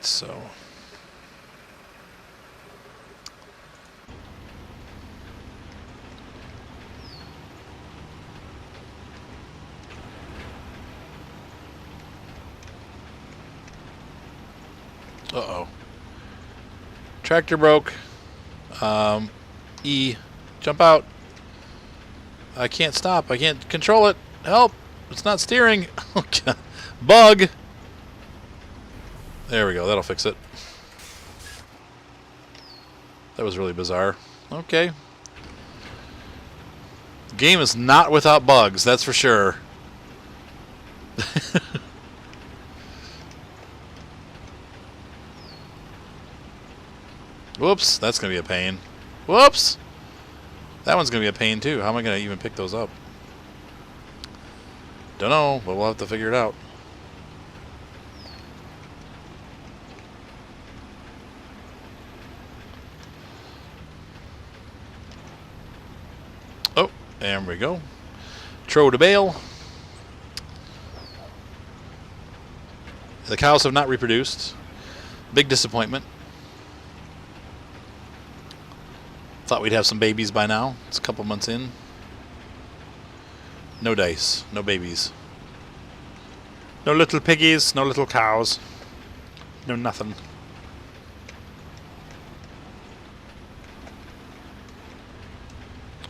so... Uh-oh. Tractor broke. E. Jump out. I can't stop. I can't control it. Help. It's not steering. Bug. There we go. That'll fix it. That was really bizarre. Okay. The game is not without bugs, that's for sure. Whoops, that's going to be a pain. Whoops! That one's going to be a pain too. How am I going to even pick those up? Don't know, but we'll have to figure it out. Oh, there we go. Throw to bale. The cows have not reproduced. Big disappointment. Thought we'd have some babies by now. It's a couple months in. No dice. No babies. No little piggies. No little cows. No nothing.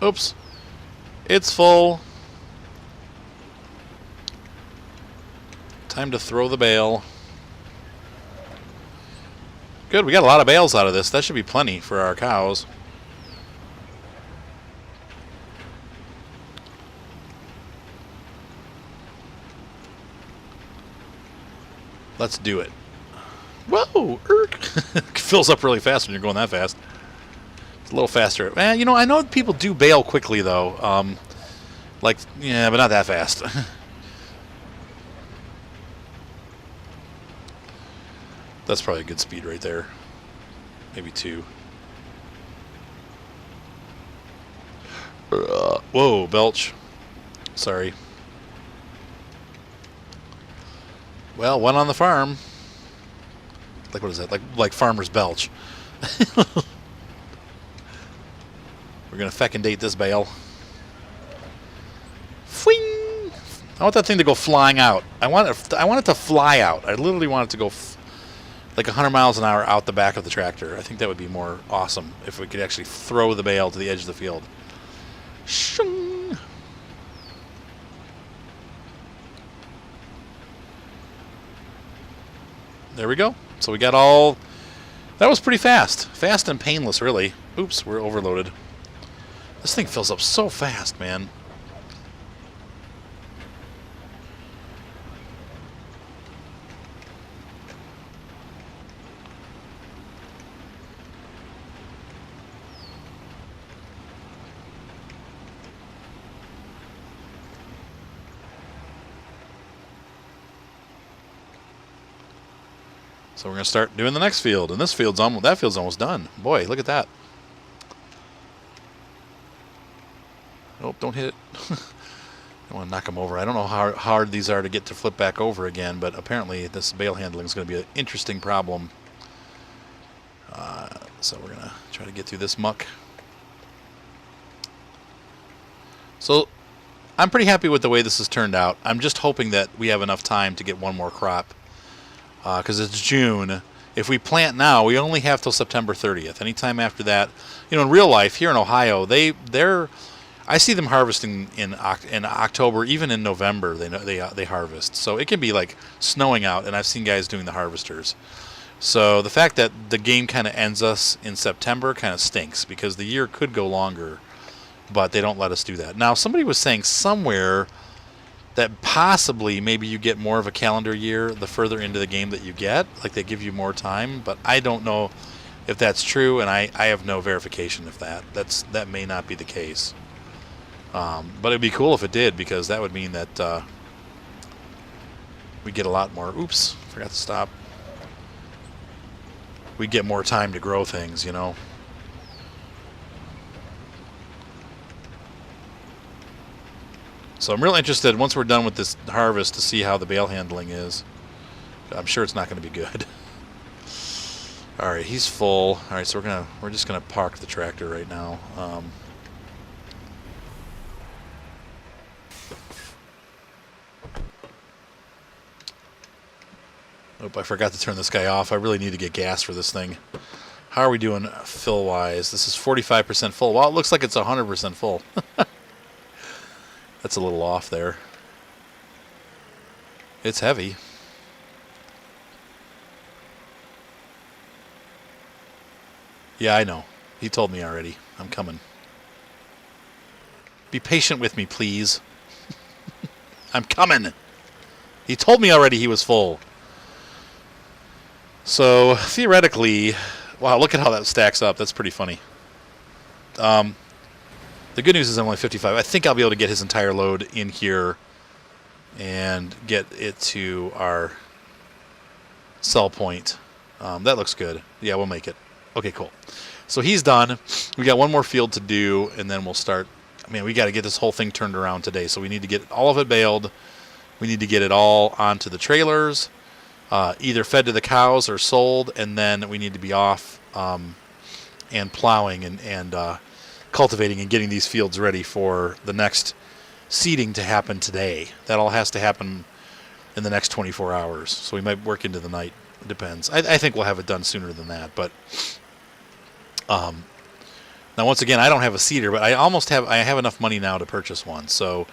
Oops. It's full. Time to throw the bale. Good. We got a lot of bales out of this. That should be plenty for our cows. Let's do it. Whoa! It fills up really fast when you're going that fast. It's a little faster. Man, you know, I know people do bale quickly, though. Like, yeah, but not that fast. That's probably a good speed right there. Maybe 2. Whoa, belch. Sorry. Well, one on the farm. Like, what is that? Like farmer's belch. We're going to fecundate this bale. Fwing! I want that thing to go flying out. I want it to fly out. I literally want it to go like 100 miles an hour out the back of the tractor. I think that would be more awesome if we could actually throw the bale to the edge of the field. Shung! There we go. So we got all... That was pretty fast. Fast and painless, really. Oops, we're overloaded. This thing fills up so fast, man. So we're going to start doing the next field, and that field's almost done. Boy, look at that. Oh, don't hit it. I want to knock them over. I don't know how hard these are to get to flip back over again, but apparently this bale handling is going to be an interesting problem. So we're going to try to get through this muck. So I'm pretty happy with the way this has turned out. I'm just hoping that we have enough time to get one more crop. Because it's June. If we plant now, we only have till September 30th. Anytime after that, you know, in real life here in Ohio, I see them harvesting in October, even in November. They harvest. So it can be like snowing out, and I've seen guys doing the harvesters. So the fact that the game kind of ends us in September kind of stinks because the year could go longer, but they don't let us do that. Now somebody was saying somewhere that possibly maybe you get more of a calendar year the further into the game that you get, like they give you more time, but I don't know if that's true, and I have no verification of that. That may not be the case. But it'd be cool if it did, because that would mean that we get a lot more. Oops, forgot to stop. We get more time to grow things, you know. So I'm real interested, once we're done with this harvest, to see how the bale handling is. I'm sure it's not going to be good. All right, he's full. All right, so we're just gonna park the tractor right now. Oh, I forgot to turn this guy off. I really need to get gas for this thing. How are we doing fill-wise? This is 45% full. Well, it looks like it's 100% full. That's a little off there. It's heavy. Yeah, I know. He told me already. I'm coming. Be patient with me, please. I'm coming. He told me already he was full. So, theoretically, wow, look at how that stacks up. That's pretty funny. The good news is I'm only 55. I think I'll be able to get his entire load in here and get it to our sell point. That looks good. Yeah, we'll make it. Okay, cool. So he's done. We got one more field to do, and then we'll start. I mean, we got to get this whole thing turned around today. So we need to get all of it baled. We need to get it all onto the trailers, either fed to the cows or sold, and then we need to be off and plowing and cultivating and getting these fields ready for the next seeding to happen today. That all has to happen in the next 24 hours. So we might work into the night. It depends. I think we'll have it done sooner than that. But now, once again, I don't have a seeder, but I have enough money now to purchase one. So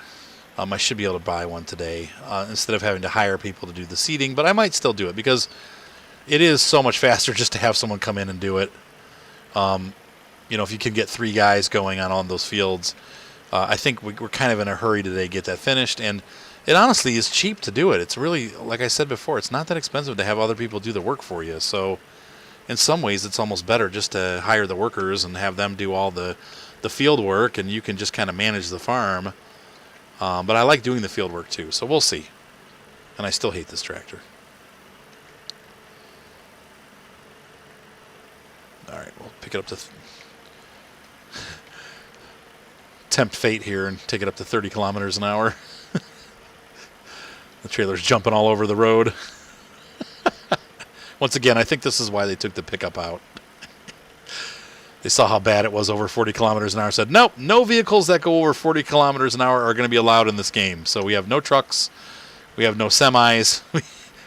I should be able to buy one today instead of having to hire people to do the seeding. But I might still do it because it is so much faster just to have someone come in and do it. If you can get 3 guys going on those fields, I think we're kind of in a hurry today to get that finished. And it honestly is cheap to do it. It's really, like I said before, it's not that expensive to have other people do the work for you. So in some ways, it's almost better just to hire the workers and have them do all the field work, and you can just kind of manage the farm. But I like doing the field work too, so we'll see. And I still hate this tractor. All right, we'll pick it up to tempt fate here and take it up to 30 kilometers an hour. The trailer's jumping all over the road. Once again, I think this is why they took the pickup out. They saw how bad it was over 40 kilometers an hour. Said, nope, no vehicles that go over 40 kilometers an hour are going to be allowed in this game. So we have no trucks. We have no semis.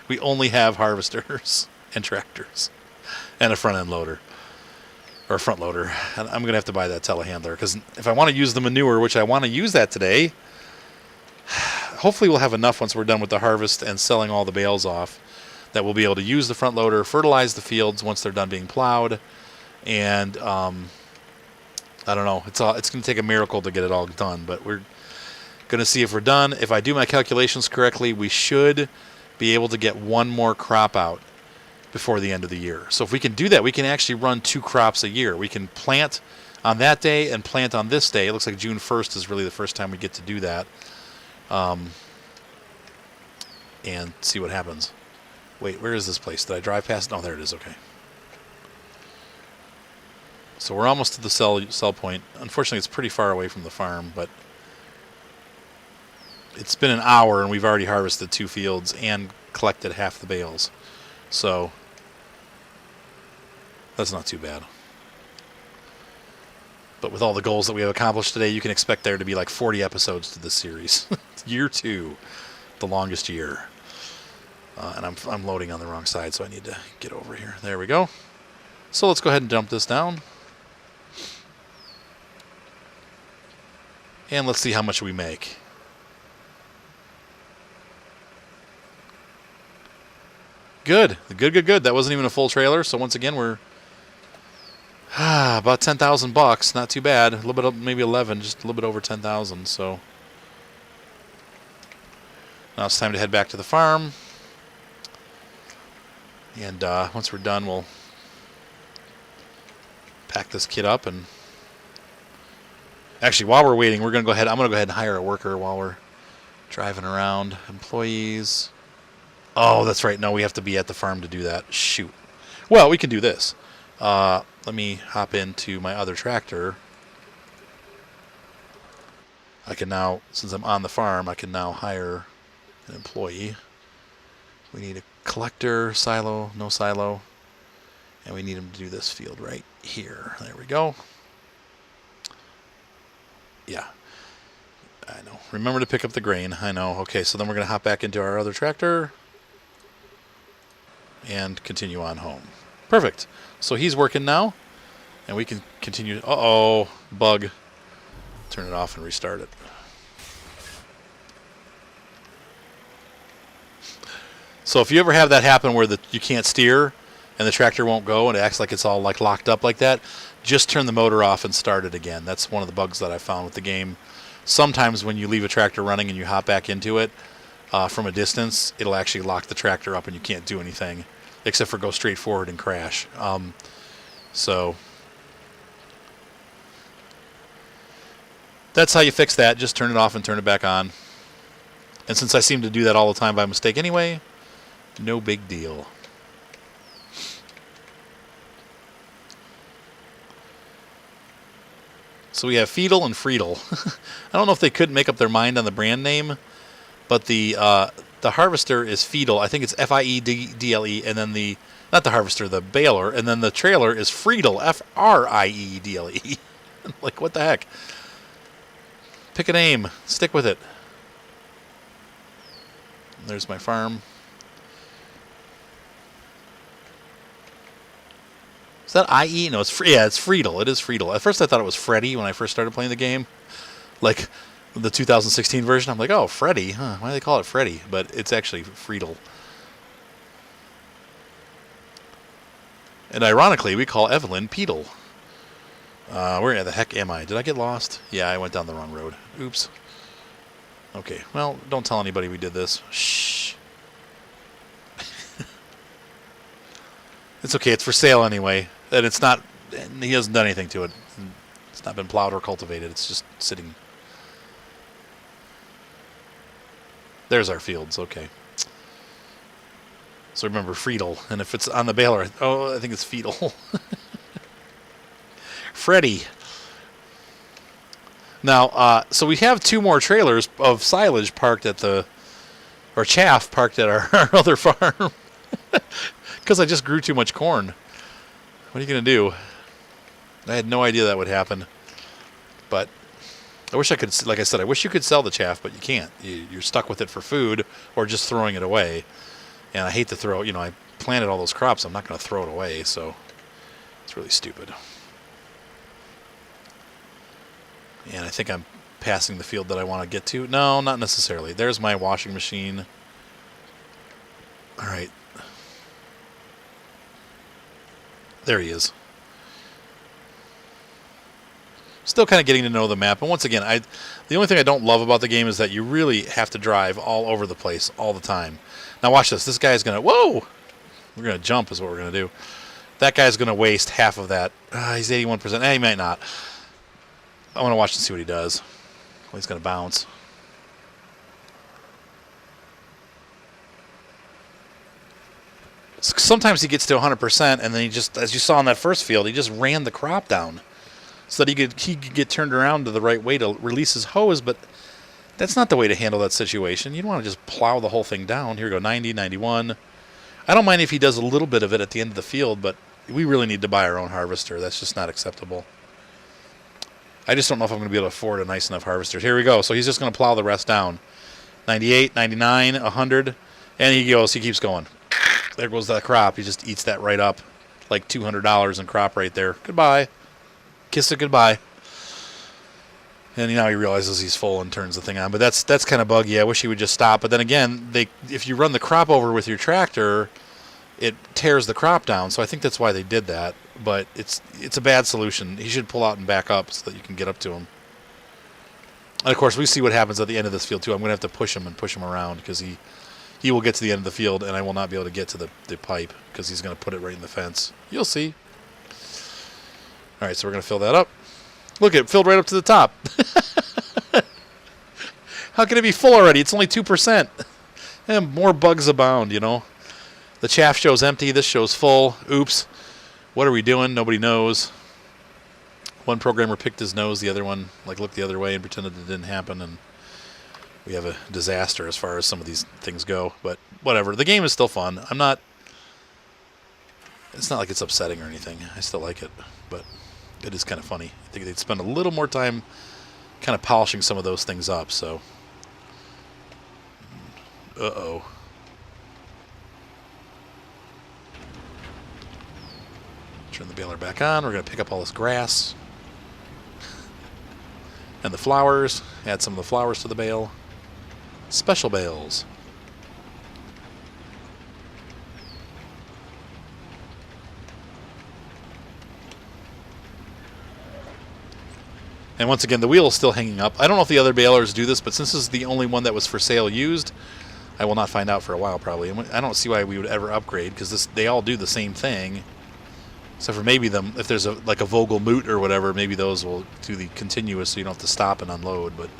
We only have harvesters and tractors and a front-end loader. Or a front loader. And I'm going to have to buy that telehandler because if I want to use the manure, which I want to use that today, hopefully we'll have enough once we're done with the harvest and selling all the bales off that we'll be able to use the front loader, fertilize the fields once they're done being plowed, and I don't know. It's going to take a miracle to get it all done, but we're going to see if we're done. If I do my calculations correctly, we should be able to get one more crop out before the end of the year. So if we can do that, we can actually run 2 crops a year. We can plant on that day and plant on this day. It looks like June 1st is really the first time we get to do that. And see what happens. Wait, where is this place? Did I drive past? Oh, there it is. Okay. So we're almost to the sell point. Unfortunately, it's pretty far away from the farm, but it's been an hour and we've already harvested 2 fields and collected half the bales. So that's not too bad. But with all the goals that we have accomplished today, you can expect there to be like 40 episodes to this series. Year 2, the longest year. And I'm loading on the wrong side, so I need to get over here. There we go. So let's go ahead and dump this down. And let's see how much we make. Good. Good. That wasn't even a full trailer, so once again we're about $10,000. Not too bad. A little bit of, maybe 11, just a little bit over 10,000. So now it's time to head back to the farm. And once we're done, we'll pack this kit up. And actually, while we're waiting, I'm going to go ahead and hire a worker while we're driving around. Employees. Oh, that's right. No, we have to be at the farm to do that. Shoot. Well, we can do this. Let me hop into my other tractor. I can now, since I'm on the farm, I can now hire an employee. We need a collector, silo, no silo. And we need him to do this field right here. There we go. Yeah. I know. Remember to pick up the grain. I know. Okay, so then we're going to hop back into our other tractor and continue on home. Perfect. So he's working now, and we can continue. Uh-oh, bug. Turn it off and restart it. So if you ever have that happen where you can't steer and the tractor won't go and it acts like it's all like locked up like that, just turn the motor off and start it again. That's one of the bugs that I found with the game. Sometimes when you leave a tractor running and you hop back into it from a distance, it'll actually lock the tractor up and you can't do anything except for go straight forward and crash. So that's how you fix that. Just turn it off and turn it back on. And since I seem to do that all the time by mistake anyway, no big deal. So we have Fiedle and Friedel. I don't know if they couldn't make up their mind on the brand name, but the harvester is Fiedle. I think it's F-I-E-D-L-E, and then not the harvester, the baler, and then the trailer is Friedel, F-R-I-E-D-L-E. Like, what the heck? Pick a name. Stick with it. There's my farm. Is that I-E? No, it's Friedel. It is Friedel. At first I thought it was Freddy when I first started playing the game. Like the 2016 version. I'm like, oh, Freddy. Huh, why do they call it Freddy? But it's actually Friedel. And ironically, we call Evelyn Peedle. Where the heck am I? Did I get lost? Yeah, I went down the wrong road. Oops. Okay, well, don't tell anybody we did this. Shh. It's okay, it's for sale anyway. And it's not, he hasn't done anything to it. It's not been plowed or cultivated. It's just sitting. There's our fields, okay. So remember, Friedel. And if it's on the baler, oh, I think it's Fiedle. Freddy. Now, so we have 2 more trailers of silage parked at or chaff parked at our other farm. Because I just grew too much corn. What are you going to do? I had no idea that would happen. But I wish I could, like I said, I wish you could sell the chaff, but you can't. You're stuck with it for food or just throwing it away. And I hate to throw, I planted all those crops. I'm not going to throw it away, so it's really stupid. And I think I'm passing the field that I want to get to. No, not necessarily. There's my washing machine. All right. There he is. Still kind of getting to know the map. And once again, the only thing I don't love about the game is that you really have to drive all over the place all the time. Now watch this. This guy's going to... Whoa! We're going to jump is what we're going to do. That guy's going to waste half of that. He's 81%. He might not. I want to watch and see what he does. Well, he's going to bounce. Sometimes he gets to 100%, and then he just, as you saw in that first field, he just ran the crop down so that he could get turned around to the right way to release his hose, but that's not the way to handle that situation. You don't want to just plow the whole thing down. Here we go, 90, 91. I don't mind if he does a little bit of it at the end of the field, but we really need to buy our own harvester. That's just not acceptable. I just don't know if I'm going to be able to afford a nice enough harvester. Here we go. So he's just going to plow the rest down. 98, 99, 100, and he keeps going. There goes that crop. He just eats that right up. Like $200 in crop right there. Goodbye. Kiss it goodbye. And now he realizes he's full and turns the thing on. But that's kind of buggy. I wish he would just stop. But then again, if you run the crop over with your tractor, it tears the crop down. So I think that's why they did that. But it's a bad solution. He should pull out and back up so that you can get up to him. And of course, we see what happens at the end of this field too. I'm going to have to push him around because he will get to the end of the field, and I will not be able to get to the pipe because he's going to put it right in the fence. You'll see. All right, so we're going to fill that up. Look, it filled right up to the top. How can it be full already? It's only 2%. And more bugs abound, The chaff shows empty. This shows full. Oops. What are we doing? Nobody knows. One programmer picked his nose. The other one looked the other way and pretended it didn't happen, and we have a disaster as far as some of these things go, but whatever. The game is still fun. It's not like it's upsetting or anything. I still like it, but it is kind of funny. I think they'd spend a little more time kind of polishing some of those things up, so. Uh-oh. Turn the baler back on. We're going to pick up all this grass. And the flowers. Add some of the flowers to the bale. Special bales. And once again, the wheel is still hanging up. I don't know if the other balers do this, but since this is the only one that was for sale used, I will not find out for a while probably. And I don't see why we would ever upgrade, because they all do the same thing. Except for maybe them, if there's like a Vogel Moot or whatever, maybe those will do the continuous so you don't have to stop and unload. But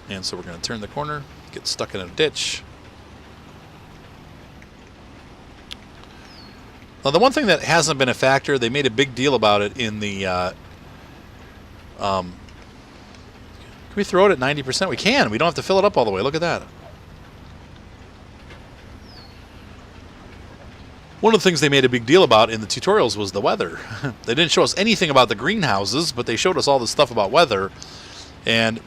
and so we're going to turn the corner, get stuck in a ditch. Now the one thing that hasn't been a factor, they made a big deal about it in the can we throw it at 90%? We can. We don't have to fill it up all the way. Look at that. One of the things they made a big deal about in the tutorials was the weather. They didn't show us anything about the greenhouses, but they showed us all this stuff about weather. And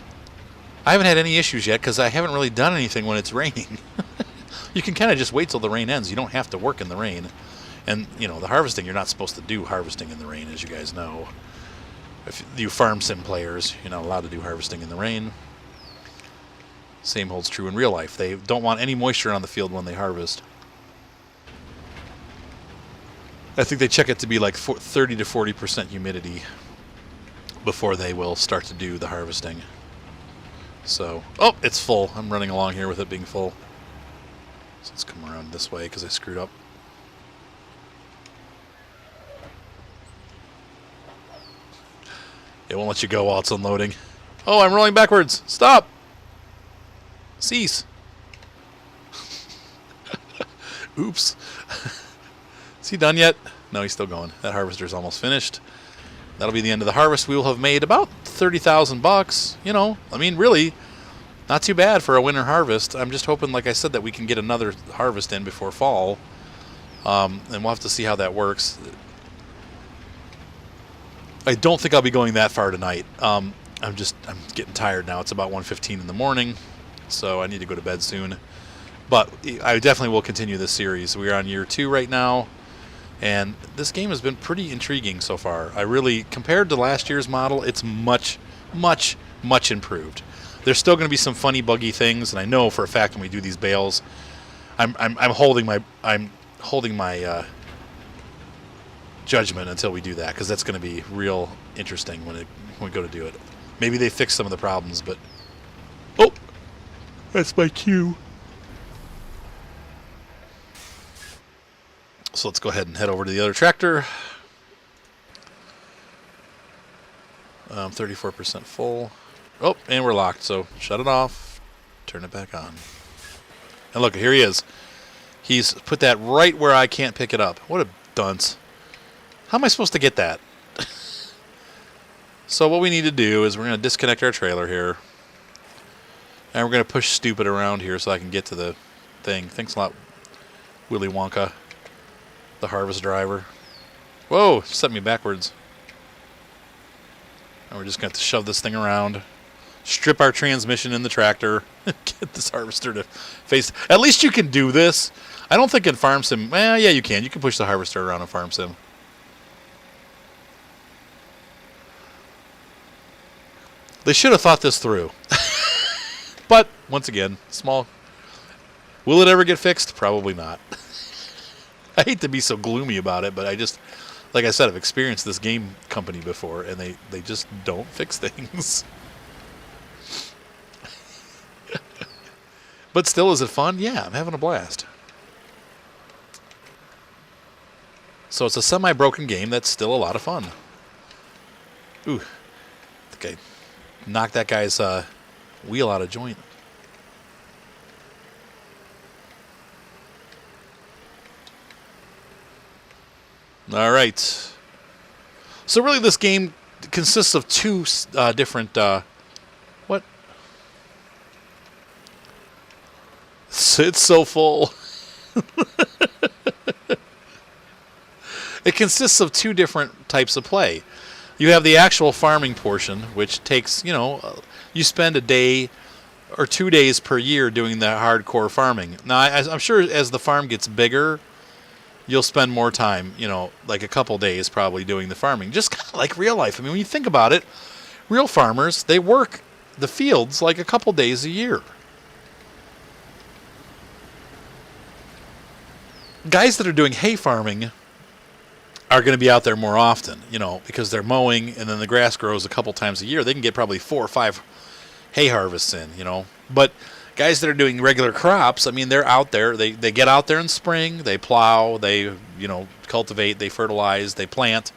I haven't had any issues yet because I haven't really done anything when it's raining. You can kind of just wait till the rain ends. You don't have to work in the rain. And, you know, the harvesting, you're not supposed to do harvesting in the rain, as you guys know. If you farm sim players, you're not allowed to do harvesting in the rain. Same holds true in real life. They don't want any moisture on the field when they harvest. I think they check it to be like 30 to 40% humidity before they will start to do the harvesting. So, oh, it's full. I'm running along here with it being full. So let's come around this way because I screwed up. It won't let you go while it's unloading. Oh, I'm rolling backwards. Stop. Cease. Oops. Is he done yet? No, he's still going. That harvester's almost finished. That'll be the end of the harvest. We will have made about 30,000 bucks. You know, I mean, really, not too bad for a winter harvest. I'm just hoping, like I said, that we can get another harvest in before fall. And we'll have to see how that works. I don't think I'll be going that far tonight. I'm getting tired now. It's about 1:15 in the morning, so I need to go to bed soon. But I definitely will continue this series. We're on year 2 right now, and this game has been pretty intriguing so far. I really, compared to last year's model, it's much, much, much improved. There's still going to be some funny, buggy things, and I know for a fact when we do these bales, I'm holding my judgment until we do that, because that's going to be real interesting when we go to do it. Maybe they fix some of the problems, but oh, that's my cue. So let's go ahead and head over to the other tractor. 34% full. Oh, and we're locked, so shut it off, turn it back on. And look, here he is. He's put that right where I can't pick it up. What a dunce. How am I supposed to get that? So what we need to do is we're going to disconnect our trailer here. And we're going to push stupid around here so I can get to the thing. Thanks a lot, Willy Wonka, the harvest driver. Whoa, set me backwards. And we're just going to have to shove this thing around. Strip our transmission in the tractor. Get this harvester to face. At least you can do this. I don't think in Farm Sim. Well, yeah, you can. You can push the harvester around in Farm Sim. They should have thought this through. But, once again, small. Will it ever get fixed? Probably not. I hate to be so gloomy about it, but I just, like I said, I've experienced this game company before, and they just don't fix things. But still, is it fun? Yeah, I'm having a blast. So it's a semi-broken game that's still a lot of fun. Ooh. Okay. Knock that guy's wheel out of joint. All right. So really this game consists of two different... what? It's so full. It consists of two different types of play. You have the actual farming portion, which takes, you spend a day or 2 days per year doing the hardcore farming. Now, I'm sure as the farm gets bigger, you'll spend more time, like a couple days probably doing the farming. Just kind of like real life. I mean, when you think about it, real farmers, they work the fields like a couple days a year. Guys that are doing hay farming are going to be out there more often, because they're mowing and then the grass grows a couple times a year. They can get probably 4 or 5 hay harvests in, But guys that are doing regular crops, I mean, they're out there. They get out there in spring. They plow. They, cultivate. They fertilize. They plant.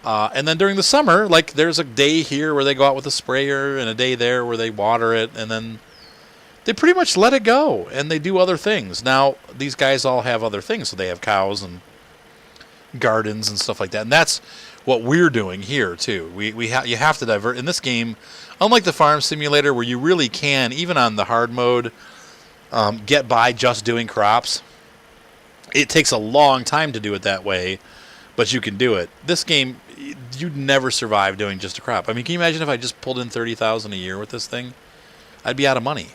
And then during the summer, like there's a day here where they go out with a sprayer and a day there where they water it. And then they pretty much let it go and they do other things. Now, these guys all have other things. So they have cows and gardens and stuff like that, and that's what we're doing here too. You have to divert in this game, unlike the farm simulator where you really can, even on the hard mode, get by just doing crops. It takes a long time to do it that way, but you can do it. This game, you'd never survive doing just a crop. I mean, can you imagine if I just pulled in 30,000 a year with this thing? I'd be out of money.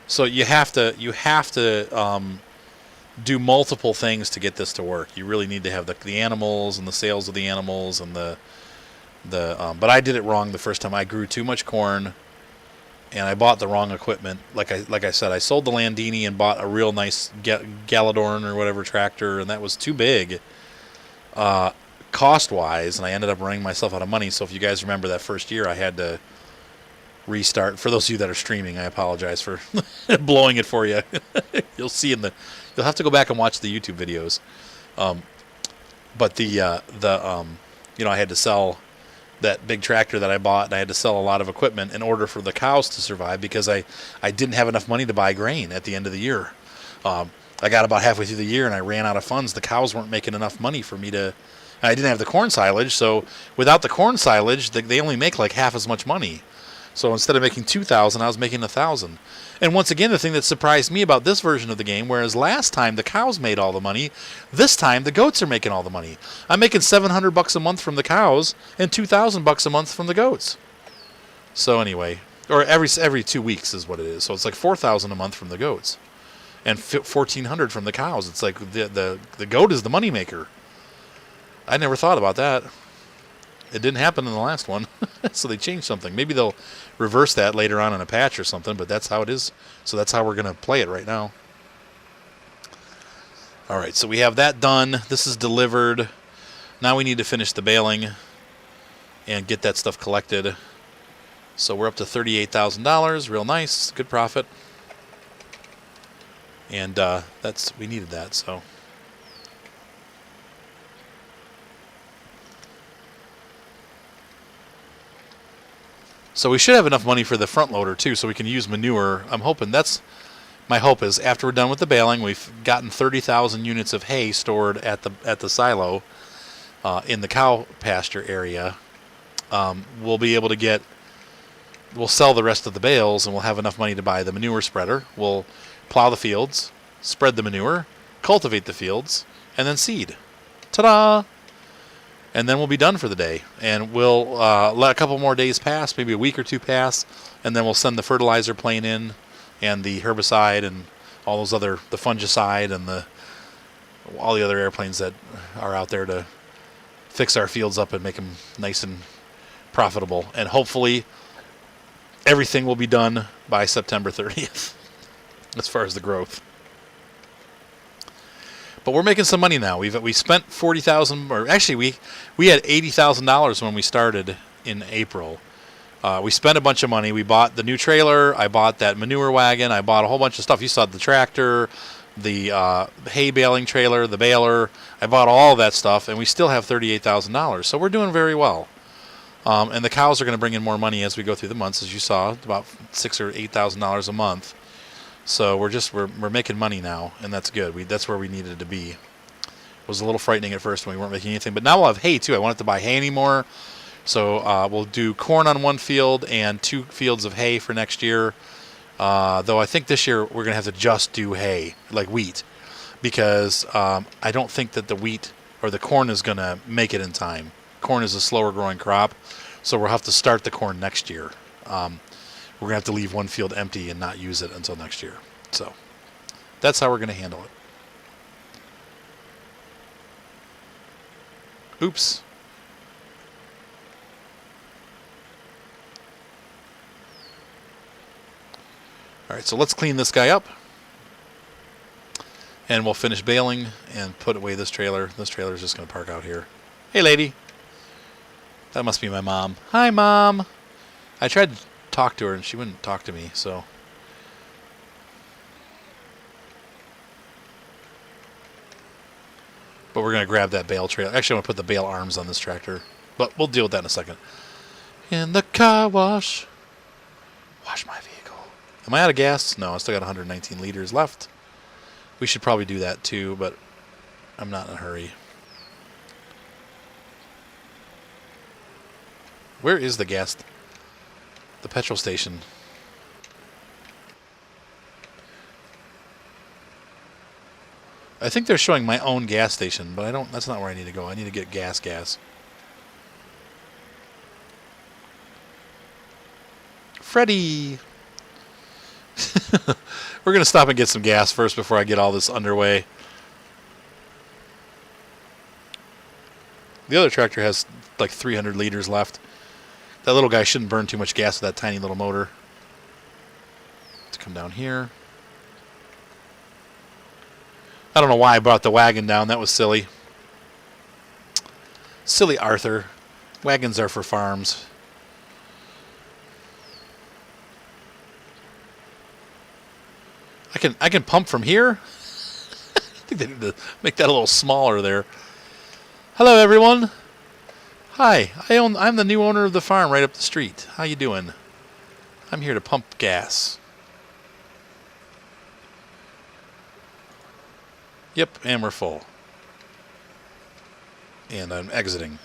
So you have to do multiple things to get this to work. You really need to have the animals and the sales of the animals and but I did it wrong the first time. I grew too much corn and I bought the wrong equipment. Like I said, I sold the Landini and bought a real nice Galadorn or whatever tractor, and that was too big cost-wise, and I ended up running myself out of money. So if you guys remember that first year, I had to restart. For those of you that are streaming, I apologize for blowing it for you. You'll see you'll have to go back and watch the YouTube videos. But I had to sell that big tractor that I bought, and I had to sell a lot of equipment in order for the cows to survive because I didn't have enough money to buy grain at the end of the year. I got about halfway through the year and I ran out of funds. The cows weren't making enough money for me to. I didn't have the corn silage, so without the corn silage, they only make like half as much money. So instead of making 2,000, I was making 1,000. And once again, the thing that surprised me about this version of the game, whereas last time the cows made all the money, this time the goats are making all the money. I'm making $700 a month from the cows and $2,000 a month from the goats. So anyway, or every 2 weeks is what it is. So it's like $4,000 a month from the goats, and $1,400 from the cows. It's like the goat is the money maker. I never thought about that. It didn't happen in the last one, so they changed something. Maybe they'll reverse that later on in a patch or something, but that's how it is. So that's how we're going to play it right now. All right, so we have that done. This is delivered. Now we need to finish the baling and get that stuff collected. So we're up to $38,000. Real nice. Good profit. And we needed that, so... So we should have enough money for the front loader too, so we can use manure. I'm hoping my hope is after we're done with the baling, we've gotten 30,000 units of hay stored at the silo in the cow pasture area. We'll be able to we'll sell the rest of the bales, and we'll have enough money to buy the manure spreader. We'll plow the fields, spread the manure, cultivate the fields, and then seed. Ta-da! And then we'll be done for the day. And we'll let a couple more days pass, maybe a week or two pass, and then we'll send the fertilizer plane in and the herbicide and all those the fungicide and all the other airplanes that are out there to fix our fields up and make them nice and profitable. And hopefully everything will be done by September 30th as far as the growth. But we're making some money now. We spent $40,000, or actually we had $80,000 when we started in April. We spent a bunch of money. We bought the new trailer. I bought that manure wagon. I bought a whole bunch of stuff. You saw the tractor, the hay baling trailer, the baler. I bought all that stuff, and we still have $38,000. So we're doing very well. And the cows are going to bring in more money as we go through the months, as you saw, about $6,000 or $8,000 a month. So we're making money now, and that's good. That's where we needed to be. It was a little frightening at first when we weren't making anything, but now we'll have hay too. I wanted to buy hay anymore, so we'll do corn on one field and 2 fields of hay for next year. Though I think this year we're going to have to just do hay, like wheat, because I don't think that the wheat or the corn is going to make it in time. Corn is a slower growing crop, so we'll have to start the corn next year. We're going to have to leave one field empty and not use it until next year. So that's how we're going to handle it. Oops. All right, so let's clean this guy up. And we'll finish baling and put away this trailer. This trailer is just going to park out here. Hey, lady. That must be my mom. Hi, Mom. I tried to talk to her, and she wouldn't talk to me, so. But we're going to grab that bale trailer. Actually, I'm going to put the bale arms on this tractor. But we'll deal with that in a second. In the car wash. Wash my vehicle. Am I out of gas? No, I still got 119 liters left. We should probably do that too, but I'm not in a hurry. Where is the gas? The petrol station. I think they're showing my own gas station, but I don't. That's not where I need to go. I need to get gas. Freddy! We're going to stop and get some gas first before I get all this underway. The other tractor has like 300 liters left. That little guy shouldn't burn too much gas with that tiny little motor. Let's come down here. I don't know why I brought the wagon down. That was silly. Silly Arthur. Wagons are for farms. I can pump from here. I think they need to make that a little smaller there. Hello, everyone. Hi, I'm the new owner of the farm right up the street. How you doing? I'm here to pump gas. Yep, and we're full. And I'm exiting.